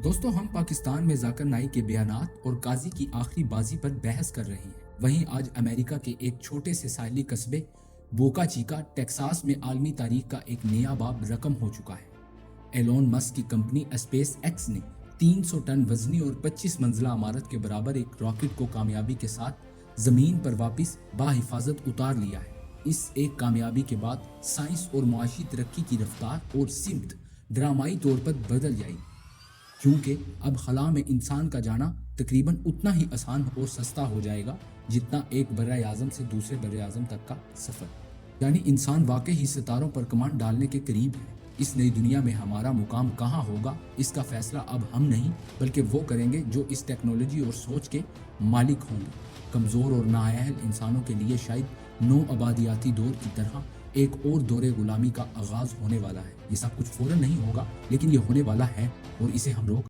دوستو ہم پاکستان میں ذاکر نائک کے بیانات اور قاضی کی آخری بازی پر بحث کر رہے ہیں۔ وہیں آج امریکہ کے ایک چھوٹے سے ساحلی قصبے بوکا چیکا ٹیکساس میں عالمی تاریخ کا ایک نیا باب رقم ہو چکا ہے۔ ایلون مسک کی کمپنی اسپیس ایکس نے 300 ٹن وزنی اور 25 منزلہ عمارت کے برابر ایک راکٹ کو کامیابی کے ساتھ زمین پر واپس بحفاظت اتار لیا ہے۔ اس ایک کامیابی کے بعد سائنس اور معاشی ترقی کی رفتار اور سمت ڈرامائی طور پر بدل جائے گی، کیونکہ اب خلا میں انسان کا جانا تقریباً اتنا ہی آسان اور سستا ہو جائے گا جتنا ایک بر اعظم سے دوسرے بر اعظم تک کا سفر۔ یعنی انسان واقعی ستاروں پر کمان ڈالنے کے قریب ہے۔ اس نئی دنیا میں ہمارا مقام کہاں ہوگا، اس کا فیصلہ اب ہم نہیں بلکہ وہ کریں گے جو اس ٹیکنالوجی اور سوچ کے مالک ہوں گے۔ کمزور اور نااہل انسانوں کے لیے شاید نو آبادیاتی دور کی طرح ایک اور دور غلامی کا آغاز ہونے والا ہے۔ یہ سب کچھ فوراً نہیں ہوگا، لیکن یہ ہونے والا ہے اور اسے ہم روک